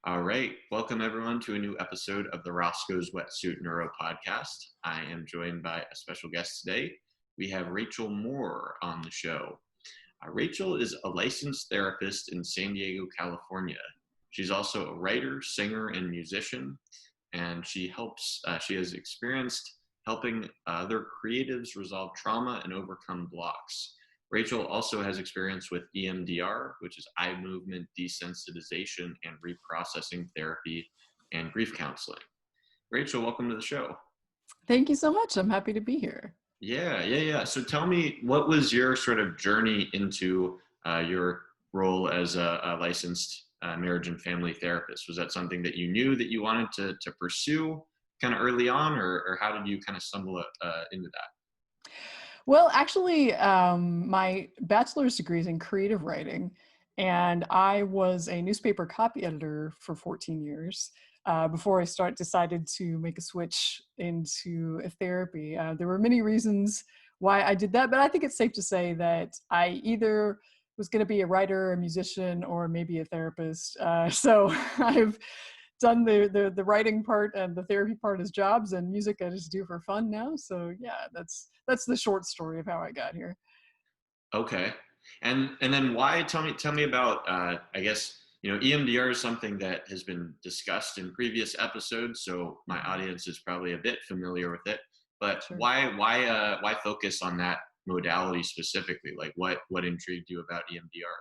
All right. Welcome, everyone, to a new episode of the Roscoe's Wetsuit Neuro Podcast. I am joined by a special guest today. We have Rachel Moore on the show. Rachel is a licensed therapist in San Diego, California. She's also a writer, singer, and musician, and she has experienced helping other creatives resolve trauma and overcome blocks. Rachel also has experience with EMDR, which is eye movement desensitization and reprocessing therapy and grief counseling. Rachel, welcome to the show. Thank you so much. I'm happy to be here. Yeah. So tell me, what was your sort of journey into your role as a licensed marriage and family therapist? Was that something that you knew that you wanted to pursue kind of early on, or how did you kind of stumble into that? Well, actually, my bachelor's degree is in creative writing, and I was a newspaper copy editor for 14 years before I decided to make a switch into therapy. There were many reasons why I did that, but I think it's safe to say that I either was going to be a writer, a musician, or maybe a therapist. So I've done the writing part and the therapy part as jobs, and music I just do for fun now. So yeah, that's the short story of how I got here. Okay. And then why? Tell me about I guess EMDR is something that has been discussed in previous episodes, so my audience is probably a bit familiar with it. But Sure. why focus on that modality specifically? Like what intrigued you about EMDR?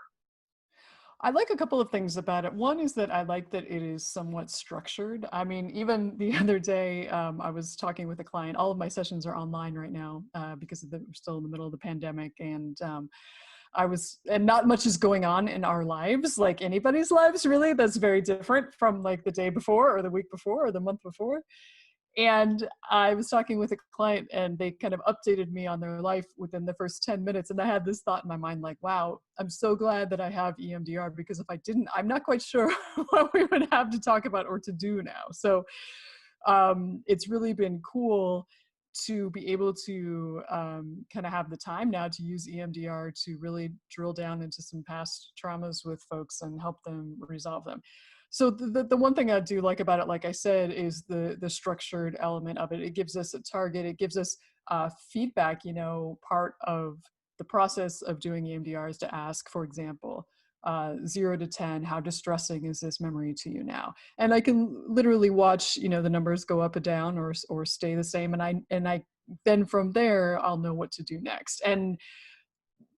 I like a couple of things about it. One is that I like that it is somewhat structured. I mean, even the other day, I was talking with a client. All of my sessions are online right now because we're still in the middle of the pandemic, and and not much is going on in our lives, like anybody's lives, really. That's very different from like the day before, or the week before, or the month before. And I was talking with a client, and they kind of updated me on their life within the first 10 minutes. And I had this thought in my mind, like, wow, I'm so glad that I have EMDR, because if I didn't, I'm not quite sure what we would have to talk about or to do now. So it's really been cool to be able to kind of have the time now to use EMDR to really drill down into some past traumas with folks and help them resolve them. So the one thing I do like about it, like I said, is the structured element of it. It gives us a target. It gives us feedback. Part of the process of doing EMDR is to ask, for example, 0 to 10, how distressing is this memory to you now? And I can literally watch, the numbers go up and down or stay the same. And I then from there, I'll know what to do next. And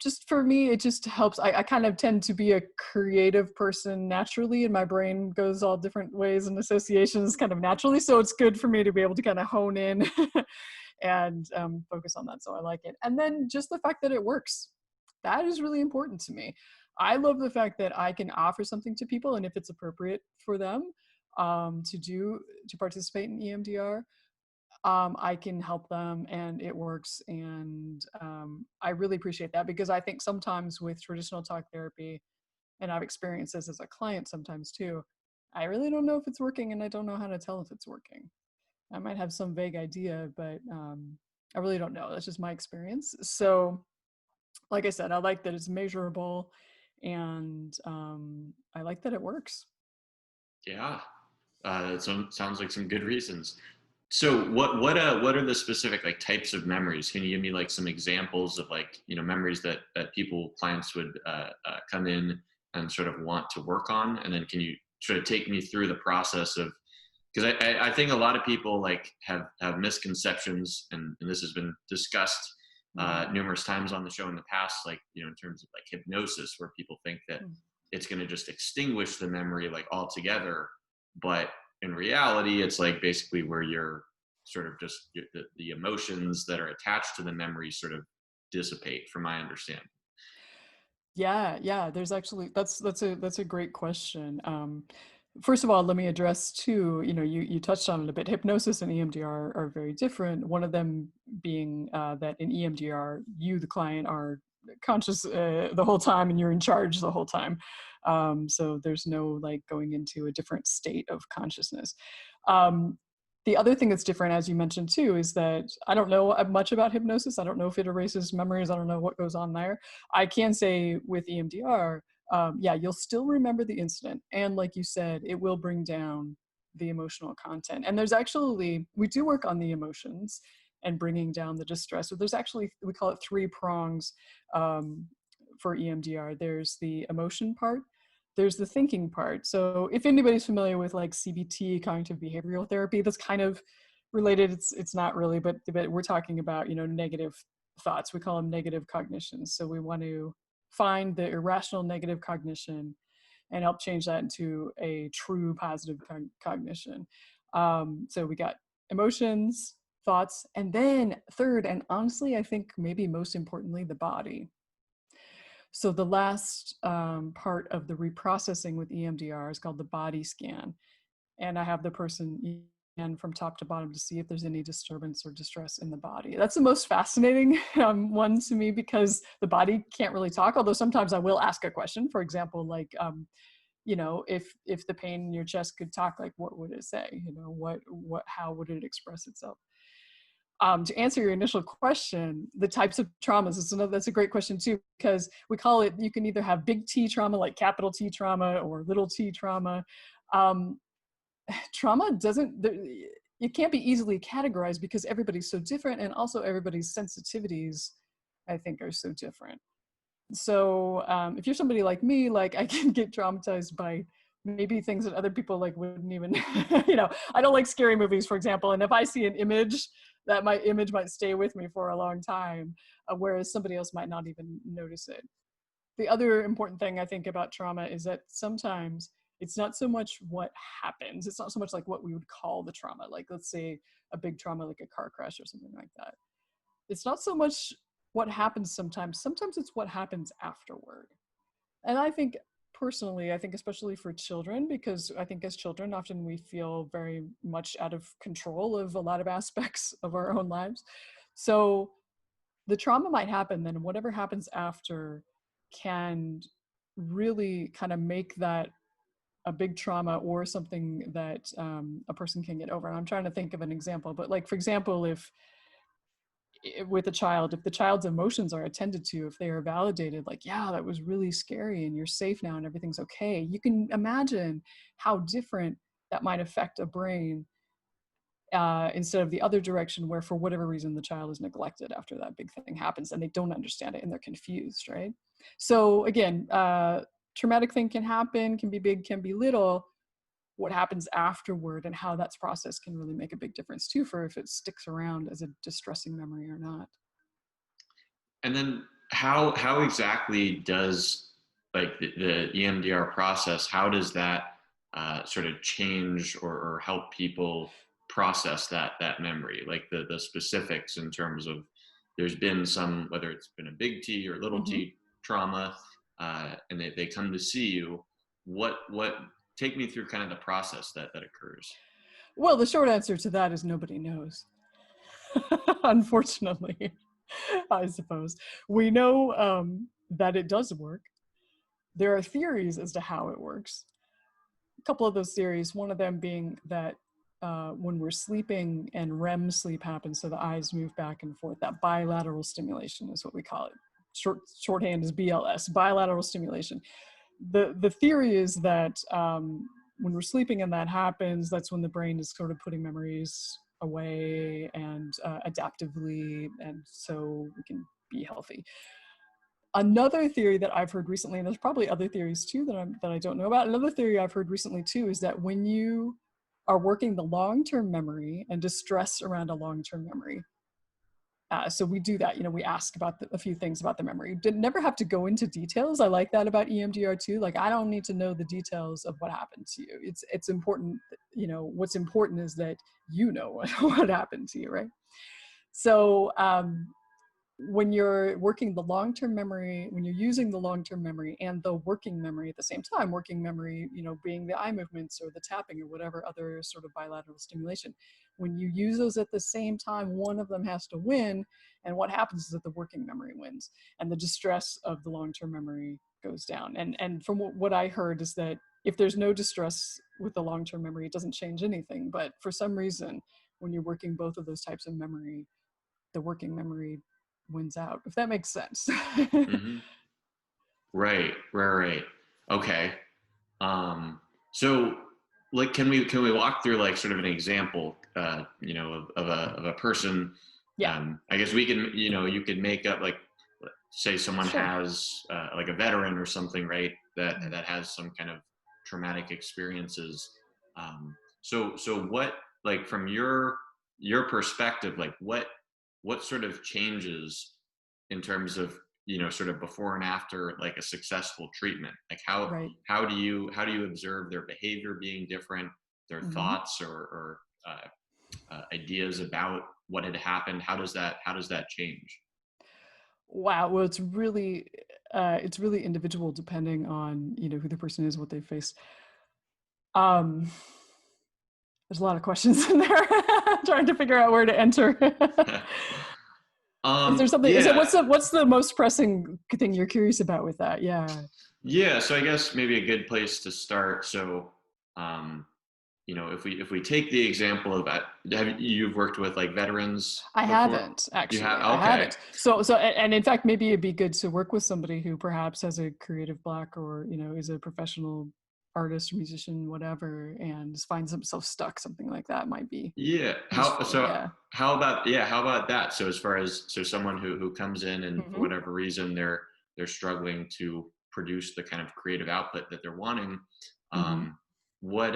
just for me, it just helps. I kind of tend to be a creative person naturally, and my brain goes all different ways and associations kind of naturally. So it's good for me to be able to kind of hone in and focus on that. So I like it. And then just the fact that it works, that is really important to me. I love the fact that I can offer something to people, and if it's appropriate for them to participate in EMDR, I can help them and it works. And I really appreciate that, because I think sometimes with traditional talk therapy, and I've experienced this as a client sometimes too, I really don't know if it's working, and I don't know how to tell if it's working. I might have some vague idea, but I really don't know. That's just my experience. So like I said, I like that it's measurable, and I like that it works. Yeah, that sounds like some good reasons. So what are the specific like types of memories? Can you give me like some examples of like memories that clients would come in and sort of want to work on, and then can you sort of take me through the process of, because I think a lot of people like have misconceptions, and this has been discussed numerous times on the show in the past, like in terms of like hypnosis, where people think that it's going to just extinguish the memory like altogether, but in reality, it's like basically where you're sort of just the emotions that are attached to the memory sort of dissipate, from my understanding. Yeah. There's actually that's a great question. First of all, let me address too. You touched on it a bit. Hypnosis and EMDR are very different. One of them being that in EMDR, you, the client, are conscious the whole time, and you're in charge the whole time. So there's no like going into a different state of consciousness. The other thing that's different, as you mentioned too, is that I don't know much about hypnosis. I don't know if it erases memories. I don't know what goes on there. I can say with EMDR, yeah, you'll still remember the incident. And like you said, it will bring down the emotional content. And there's actually, we do work on the emotions and bringing down the distress. So there's actually, we call it 3 prongs for EMDR. There's the emotion part, there's the thinking part. So if anybody's familiar with like CBT, cognitive behavioral therapy, that's kind of related. It's not really, but we're talking about, you know, negative thoughts. We call them negative cognitions. So we want to find the irrational negative cognition and help change that into a true positive cognition. So we got emotions, thoughts, and then third, and honestly, I think maybe most importantly, the body. So the last part of the reprocessing with EMDR is called the body scan. And I have the person scan from top to bottom to see if there's any disturbance or distress in the body. That's the most fascinating one to me, because the body can't really talk, although sometimes I will ask a question. For example, like, you know, if the pain in your chest could talk, like, what would it say? You know, how would it express itself? To answer your initial question, the types of traumas, that's a great question too, because we call it, you can either have big T trauma, like capital T trauma, or little t trauma. Trauma it can't be easily categorized because everybody's so different, and also everybody's sensitivities, I think, are so different. So if you're somebody like me, like I can get traumatized by maybe things that other people like wouldn't even, you know, I don't like scary movies, for example. And if I see an image, that my image might stay with me for a long time, whereas somebody else might not even notice it. The other important thing I think about trauma is that sometimes it's not so much what happens. It's not so much like what we would call the trauma. Like, let's say a big trauma, like a car crash or something like that. It's not so much what happens sometimes. Sometimes it's what happens afterward. And I think personally, I think especially for children, because I think as children, often we feel very much out of control of a lot of aspects of our own lives. So the trauma might happen, then whatever happens after can really kind of make that a big trauma or something that a person can get over. And I'm trying to think of an example, but like, for example, if with a child, if the child's emotions are attended to, if they are validated, like, yeah, that was really scary and you're safe now and everything's okay, you can imagine how different that might affect a brain instead of the other direction, where for whatever reason the child is neglected after that big thing happens and they don't understand it and they're confused, right? So again, traumatic thing can happen, can be big, can be little. What happens afterward and how that's processed can really make a big difference too, for if it sticks around as a distressing memory or not. And then how exactly does like the EMDR process, how does that sort of change or help people process that memory, like the specifics in terms of there's been some, whether it's been a big T or little Mm-hmm. T trauma, and they come to see you, what take me through kind of the process that occurs. Well, the short answer to that is nobody knows. Unfortunately, I suppose. We know that it does work. There are theories as to how it works. A couple of those theories, one of them being that when we're sleeping and REM sleep happens, so the eyes move back and forth, that bilateral stimulation is what we call it. Shorthand is BLS, bilateral stimulation. The theory is that when we're sleeping and that happens, that's when the brain is sort of putting memories away and adaptively, and so we can be healthy. Another theory that I've heard recently, and there's probably other theories too that I don't know about. Another theory I've heard recently too is that when you are working the long-term memory and distress around a long-term memory, so we do that, you know, we ask about a few things about the memory. Did never have to go into details. I like that about EMDR too. Like, I don't need to know the details of what happened to you. It's important, you know, what's important is that you know what happened to you, right? So when you're working the long-term memory, when you're using the long-term memory and the working memory at the same time, working memory, you know, being the eye movements or the tapping or whatever other sort of bilateral stimulation, when you use those at the same time, one of them has to win. And what happens is that the working memory wins and the distress of the long-term memory goes down. And from what I heard is that if there's no distress with the long-term memory, it doesn't change anything. But for some reason, when you're working both of those types of memory, the working memory wins out, if that makes sense. Hmm. Right. Okay. Um, so like, can we walk through like sort of an example, of a person? Yeah, I guess we can, you could make up like, say someone sure. has like a veteran or something, right? That Mhm. that has some kind of traumatic experiences. So what, like from your perspective, like what sort of changes in terms of sort of before and after like a successful treatment, like Right. how do you observe their behavior being different, their Mhm. thoughts or ideas about what had happened? How does that change? Wow. Well, it's really individual depending on, who the person is, what they faced. Um, there's a lot of questions in there. Trying to figure out where to enter. Is there something? Is it Yeah. what's the most pressing thing you're curious about with that? Yeah. Yeah, so I guess maybe a good place to start. So, um, if we take the example of you've worked with like veterans I before? haven't You actually. I have? Okay. haven't. And in fact, maybe it'd be good to work with somebody who perhaps has a creative block, or is a professional artist, musician, whatever, and finds himself stuck. Something like that might be Yeah. How useful. so? Yeah. How about that? So as far as someone who comes in and for Hmm. whatever reason they're struggling to produce the kind of creative output that they're wanting. Hmm. Um, what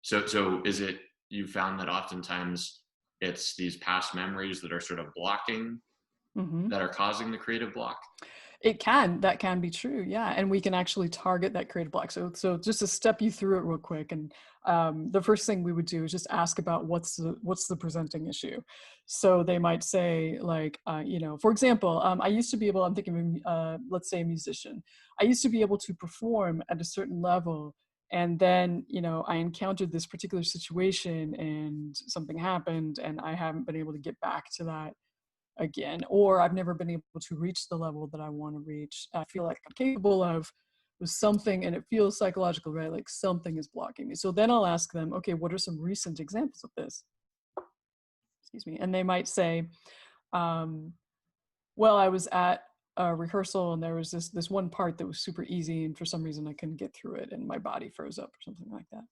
so is it, you found that oftentimes it's these past memories that are sort of blocking, Hmm. that are causing the creative block? That can be true, yeah, and we can actually target that creative block. So just to step you through it real quick, and the first thing we would do is just ask about what's the presenting issue. So they might say like, for example, I used to be able. I'm thinking of, let's say, a musician. I used to be able to perform at a certain level, and then I encountered this particular situation, and something happened, and I haven't been able to get back to that again, or I've never been able to reach the level that I want to reach. I feel like I'm capable of with something, and it feels psychological, right? Like something is blocking me. So then I'll ask them, okay, what are some recent examples of this? Excuse me. And they might say, um, well, I was at a rehearsal and there was this one part that was super easy, and for some reason I couldn't get through it and my body froze up or something like that.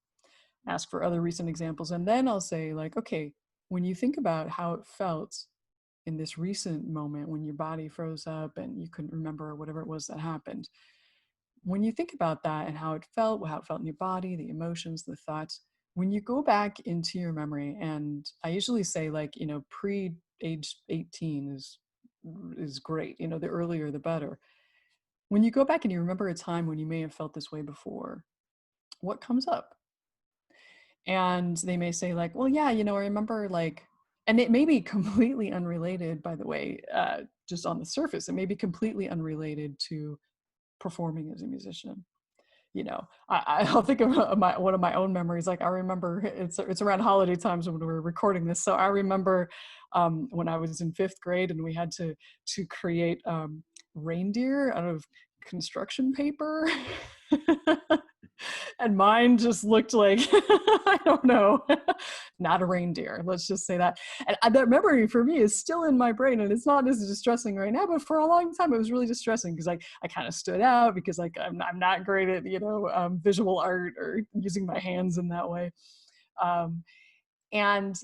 Ask for other recent examples. And then I'll say, like, okay, when you think about how it felt in this recent moment when your body froze up and you couldn't remember whatever it was that happened, when you think about that and how it felt in your body, the emotions, the thoughts, when you go back into your memory, and I usually say, like, pre age 18 is great, the earlier the better. When you go back and you remember a time when you may have felt this way before, what comes up? And they may say, like, well, yeah, I remember, like, and it may be completely unrelated, by the way, just on the surface. It may be completely unrelated to performing as a musician. I'll think of one of my own memories. Like, I remember it's around holiday times when we were recording this. So I remember when I was in fifth grade and we had to create reindeer out of construction paper. And mine just looked like I don't know, not a reindeer. Let's just say that. And that memory for me is still in my brain, and it's not as distressing right now. But for a long time, it was really distressing because I kind of stood out because, like, I'm not great at visual art or using my hands in that way. Um, and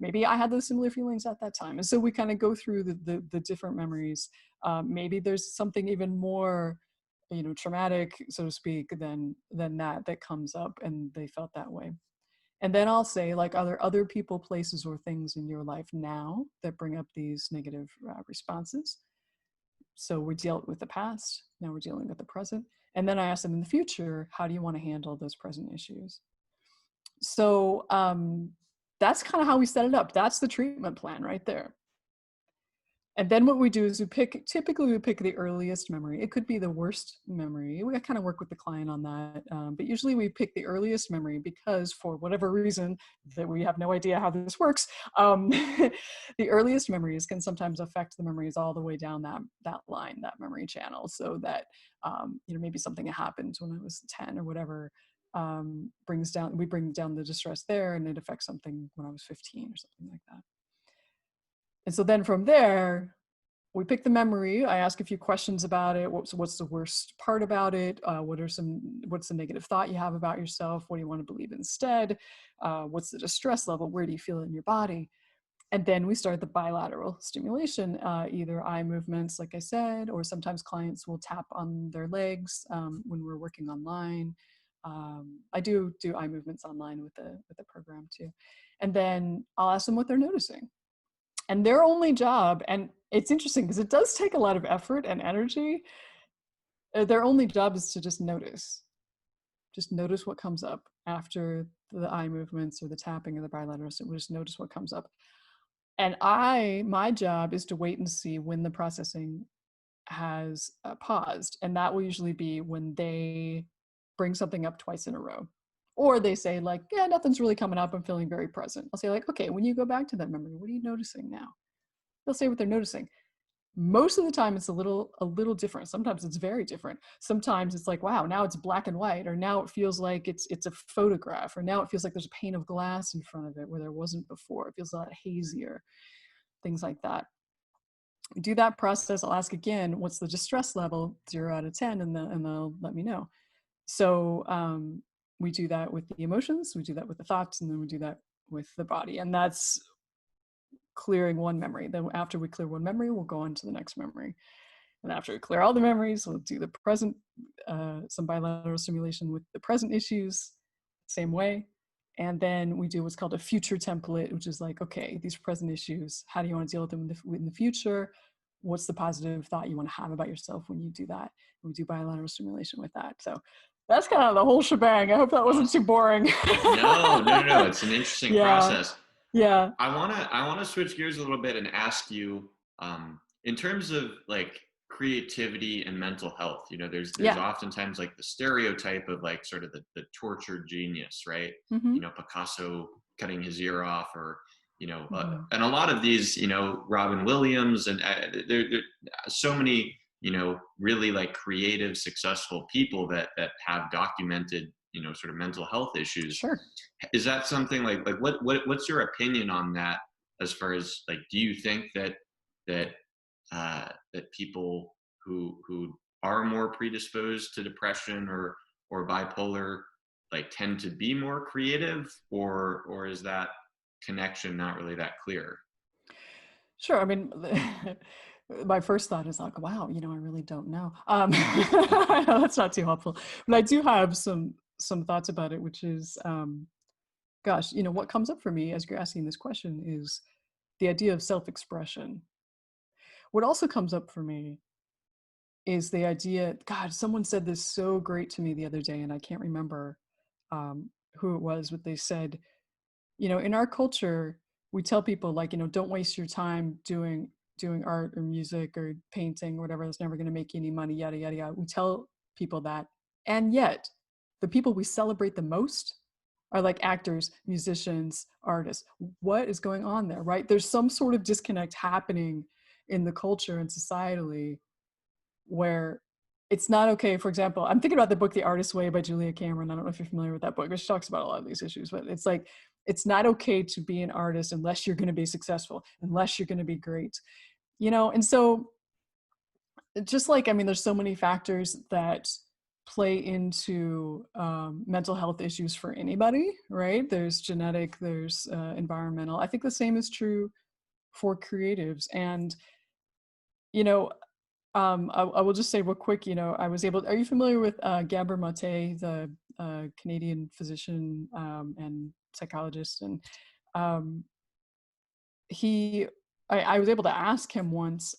maybe I had those similar feelings at that time, and so we kind of go through the different memories. Maybe there's something even more traumatic, so to speak, than that comes up, and they felt that way. And then I'll say, like, are there other people, places, or things in your life now that bring up these negative responses? So we dealt with the past, now we're dealing with the present. And then I ask them, in the future, how do you want to handle those present issues? So that's kind of how we set it up. That's the treatment plan right there. And then what we do is typically we pick the earliest memory. It could be the worst memory. We kind of work with the client on that. But usually we pick the earliest memory because, for whatever reason that we have no idea how this works, the earliest memories can sometimes affect the memories all the way down that line, that memory channel. So that, maybe something that happened when I was 10 or whatever, we bring down the distress there, and it affects something when I was 15 or something like that. And so then from there, we pick the memory. I ask a few questions about it. What's the worst part about it? What's the negative thought you have about yourself? What do you want to believe instead? What's the distress level? Where do you feel it in your body? And then we start the bilateral stimulation, either eye movements, like I said, or sometimes clients will tap on their legs when we're working online. I do eye movements online with the program too. And then I'll ask them what they're noticing. And their only job, and it's interesting because it does take a lot of effort and energy, their only job is to just notice. Just notice what comes up after the eye movements or the tapping or the bilateral. So we just notice what comes up. And my job is to wait and see when the processing has paused. And that will usually be when they bring something up twice in a row. Or they say like, yeah, nothing's really coming up. I'm feeling very present. I'll say like, okay, when you go back to that memory, what are you noticing now? They'll say what they're noticing. Most of the time it's a little different. Sometimes it's very different. Sometimes it's like, wow, now it's black and white, or now it feels like it's a photograph, or now it feels like there's a pane of glass in front of it where there wasn't before. It feels a lot hazier, things like that. We do that process. I'll ask again, what's the distress level, 0 out of 10, and they'll let me know. So we do that with the emotions, we do that with the thoughts, and then we do that with the body. And that's clearing one memory. Then after we clear one memory, we'll go on to the next memory. And after we clear all the memories, we'll do the present, some bilateral stimulation with the present issues, same way. And then we do what's called a future template, which is like, okay, these present issues, how do you want to deal with them in the future? What's the positive thought you want to have about yourself when you do that? And we do bilateral stimulation with that. So that's kind of the whole shebang. I hope that wasn't too boring. No. It's an interesting process. Yeah. I wanna switch gears a little bit and ask you, in terms of like creativity and mental health. You know, there's oftentimes like the stereotype of like sort of the tortured genius, right? Mm-hmm. You know, Picasso cutting his ear off, or you know, Mm-hmm. and a lot of these, you know, Robin Williams, and there so many, you know, really like creative, successful people that have documented, you know, sort of mental health issues. Sure. Is that something like what's your opinion on that, as far as like, do you think that that people who are more predisposed to depression or bipolar like tend to be more creative, or is that connection not really that clear? Sure. I mean, my first thought is like, wow, you know, I really don't know. I know that's not too helpful, but I do have some thoughts about it, which is, gosh, you know, what comes up for me as you're asking this question is the idea of self-expression. What also comes up for me is the idea, God, someone said this so great to me the other day, and I can't remember who it was, but they said, you know, in our culture, we tell people like, you know, don't waste your time doing art or music or painting or whatever. It's never going to make you any money, yada, yada, yada. We tell people that. And yet the people we celebrate the most are like actors, musicians, artists. What is going on there, right? There's some sort of disconnect happening in the culture and societally where it's not okay. For example, I'm thinking about the book The Artist's Way by Julia Cameron. I don't know if you're familiar with that book, but she talks about a lot of these issues. But it's like, it's not okay to be an artist unless you're going to be successful, unless you're going to be great, you know? And so just like, I mean, there's so many factors that play into mental health issues for anybody, right? There's genetic, there's environmental. I think the same is true for creatives. And, you know, I will just say real quick, you know, are you familiar with Gabor Mate, the Canadian physician and psychologist? And um, I was able to ask him once,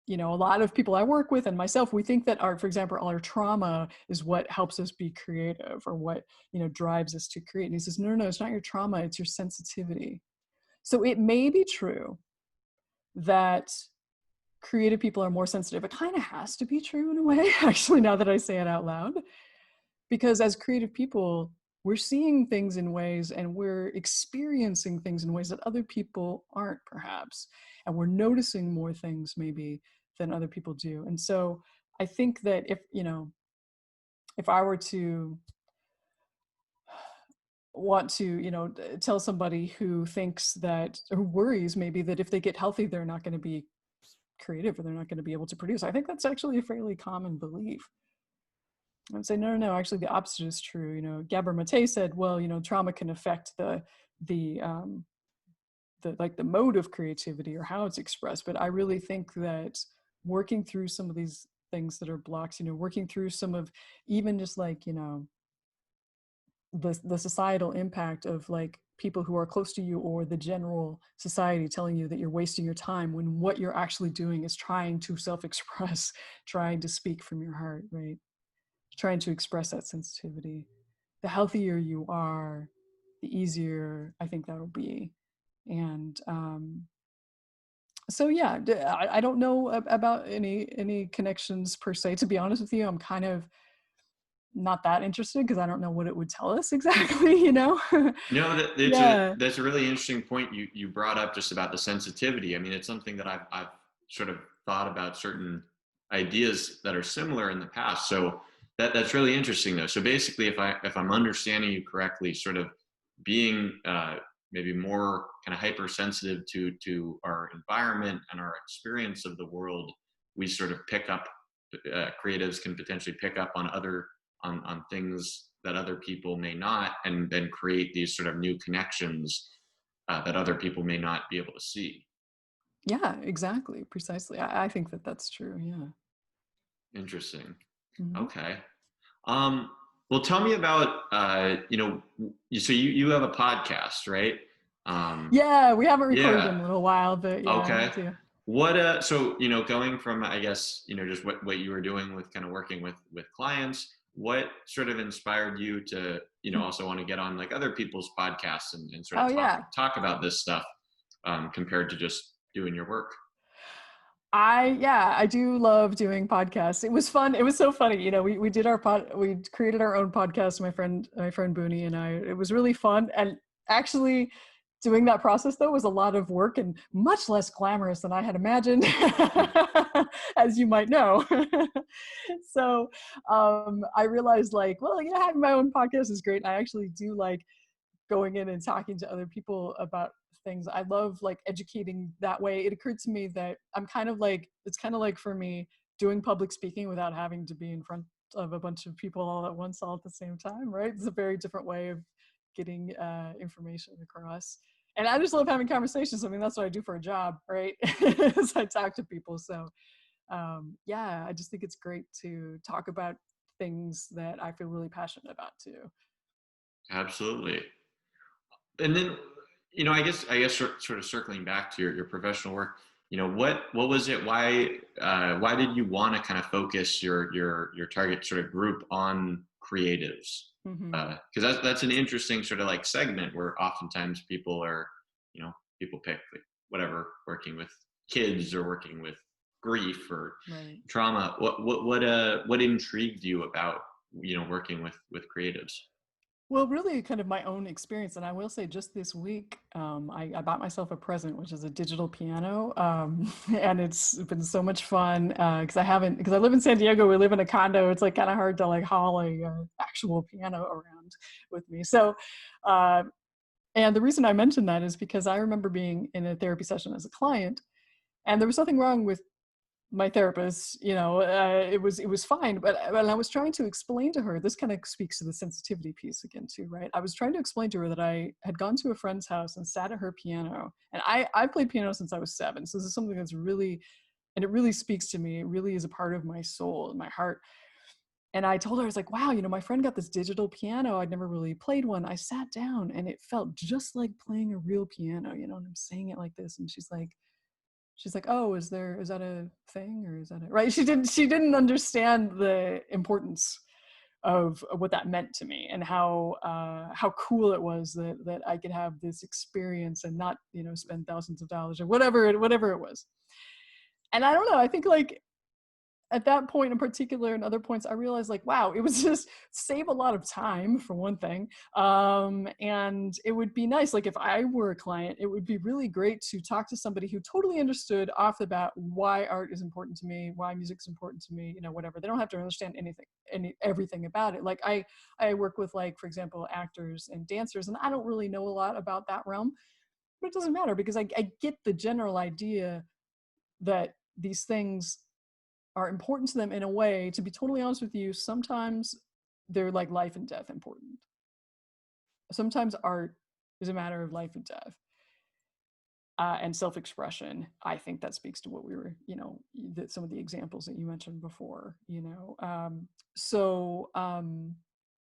you know, a lot of people I work with and myself, we think that for example, our trauma is what helps us be creative, or what, you know, drives us to create. And he says, no, it's not your trauma, it's your sensitivity. So it may be true that creative people are more sensitive. It kind of has to be true in a way, actually, now that I say it out loud, because as creative people, we're seeing things in ways and we're experiencing things in ways that other people aren't, perhaps. And we're noticing more things maybe than other people do. And so I think that if I were to want to, you know, tell somebody who thinks that, or who worries maybe that if they get healthy, they're not going to be creative or they're not going to be able to produce. I think that's actually a fairly common belief. I would say, no, actually the opposite is true. You know, Gabor Mate said, well, you know, trauma can affect the like the mode of creativity or how it's expressed. But I really think that working through some of these things that are blocks, you know, working through some of even just like, you know, the societal impact of like people who are close to you or the general society telling you that you're wasting your time when what you're actually doing is trying to self-express, trying to speak from your heart, right? Trying to express that sensitivity. The healthier you are, the easier I think that'll be. And so yeah, I don't know about any connections per se. To be honest with you, I'm kind of not that interested because I don't know what it would tell us exactly, you know? No, Yeah. that's a really interesting point you brought up just about the sensitivity. I mean, it's something that I've sort of thought about certain ideas that are similar in the past. So that's really interesting though. So basically, if I'm understanding you correctly, sort of being maybe more kind of hypersensitive to our environment and our experience of the world, we sort of pick up creatives can potentially pick up on other on things that other people may not, and then create these sort of new connections that other people may not be able to see. Yeah, exactly. Precisely. I think that that's true. Yeah. Interesting. Hmm. Okay. Um, well, tell me about so you have a podcast, right? Um, Yeah, we haven't recorded yeah. in a little while, but yeah, we Okay. do. What so going from, I guess, just what you were doing with kind of working with clients, what sort of inspired you to, also want to get on like other people's podcasts and sort of Oh yeah. talk about this stuff, compared to just doing your work? I do love doing podcasts. It was fun. It was so funny. You know, we did we created our own podcast, my friend Booney and I. It was really fun. And actually doing that process though was a lot of work and much less glamorous than I had imagined, as you might know. So I realized like, well, yeah, having my own podcast is great. I actually do like going in and talking to other people about things. I love like educating that way. It occurred to me that I'm kind of like, it's kind of like for me doing public speaking without having to be in front of a bunch of people all at once, all at the same time, right? It's a very different way of getting information across. And I just love having conversations. I mean, that's what I do for a job, right? Is I talk to people. So yeah, I just think it's great to talk about things that I feel really passionate about too. Absolutely. And then, I guess sort of circling back to your professional work, what was it? Why did you want to kind of focus your target sort of group on creatives? Hmm. Because that's an interesting sort of like segment where oftentimes people are, people pick like whatever, working with kids or working with grief or Right. trauma. What intrigued you about, working with creatives? Well, really kind of my own experience. And I will say just this week, I bought myself a present, which is a digital piano. And it's been so much fun because because I live in San Diego, we live in a condo. It's like kind of hard to like haul a actual piano around with me. So, uh, and the reason I mentioned that is because I remember being in a therapy session as a client and there was nothing wrong with my therapist, you know, it was fine, but when I was trying to explain to her, this kind of speaks to the sensitivity piece again too, right? I was trying to explain to her that I had gone to a friend's house and sat at her piano, and I played piano since I was 7, so this is something that's really, and it really speaks to me. It really is a part of my soul and my heart. And I told her, I was like, wow, you know, my friend got this digital piano. I'd never really played one. I sat down and it felt just like playing a real piano, you know, and I'm saying it like this, and she's like, oh, is that a thing or is that a, right? She didn't understand the importance of what that meant to me and how cool it was that I could have this experience and not, you know, spend thousands of dollars or whatever it was. And I don't know, I think like at that point in particular and other points, I realized like, wow, it was just save a lot of time for one thing. And it would be nice, like if I were a client, it would be really great to talk to somebody who totally understood off the bat why art is important to me, why music's important to me, you know, whatever. They don't have to understand everything about it. Like I work with like, for example, actors and dancers, and I don't really know a lot about that realm, but it doesn't matter because I get the general idea that these things are important to them in a way, to be totally honest with you, sometimes they're like life and death important. Sometimes art is a matter of life and death. And self-expression. I think that speaks to what we were, some of the examples that you mentioned before,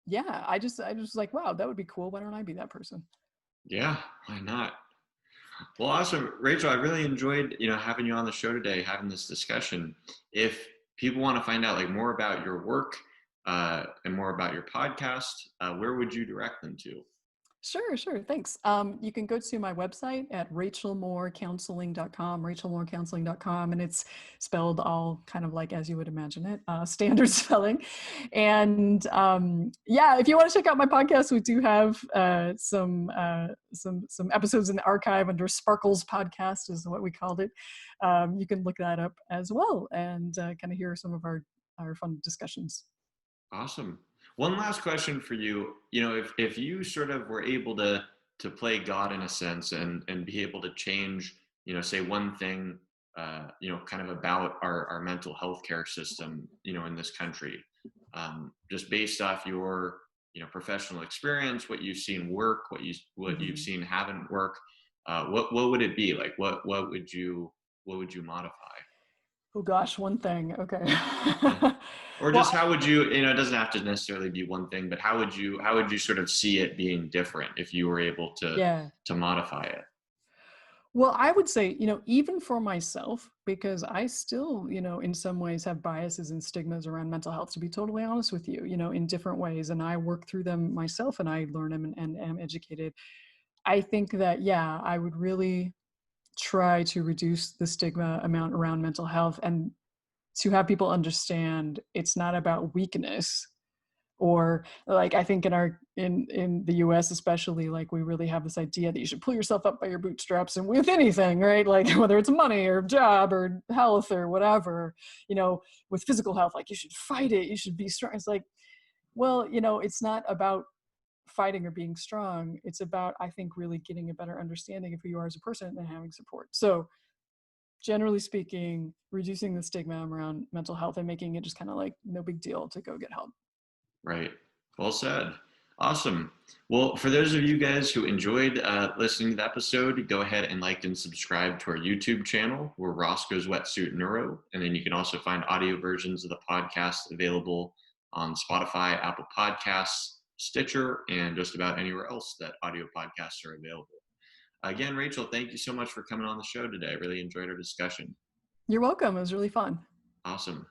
yeah, I just like, wow, that would be cool. Why don't I be that person? Yeah, why not? Well, awesome, Rachel. I really enjoyed, having you on the show today, having this discussion. If people want to find out like more about your work and more about your podcast, where would you direct them to? Sure, thanks. You can go to my website at rachelmoorecounseling.com, rachelmoorecounseling.com, and it's spelled all kind of like as you would imagine it, standard spelling. And yeah, if you want to check out my podcast, we do have some episodes in the archive under Sparkles Podcast is what we called it. You can look that up as well and kind of hear some of our fun discussions. Awesome. One last question for you. If you sort of were able to play God in a sense and be able to change, say one thing, kind of about our mental health care system, in this country, just based off your, professional experience, what you've seen work, what you've seen haven't work, what would it be? Like, what would you modify? Oh gosh, one thing. Okay. Yeah. Or Well, just how would you, it doesn't have to necessarily be one thing, but how would you sort of see it being different if you were able yeah. to modify it? Well, I would say, even for myself, because I still, in some ways have biases and stigmas around mental health, to be totally honest with you, in different ways. And I work through them myself and I learn them and am educated. I think that, yeah, I would really try to reduce the stigma amount around mental health and to have people understand it's not about weakness. Or like, I think in the US especially, like we really have this idea that you should pull yourself up by your bootstraps and with anything, right? Like whether it's money or job or health or whatever, with physical health, like you should fight it, you should be strong. It's like, well, it's not about fighting or being strong. It's about, I think, really getting a better understanding of who you are as a person and having support. So generally speaking, reducing the stigma around mental health and making it just kind of like no big deal to go get help. Right. Well said. Awesome. Well, for those of you guys who enjoyed listening to the episode, go ahead and like and subscribe to our YouTube channel. We're Roscoe's Wetsuit Neuro. And then you can also find audio versions of the podcast available on Spotify, Apple Podcasts, Stitcher, and just about anywhere else that audio podcasts are available. Again, Rachel, thank you so much for coming on the show today. I really enjoyed our discussion. You're welcome. It was really fun. Awesome.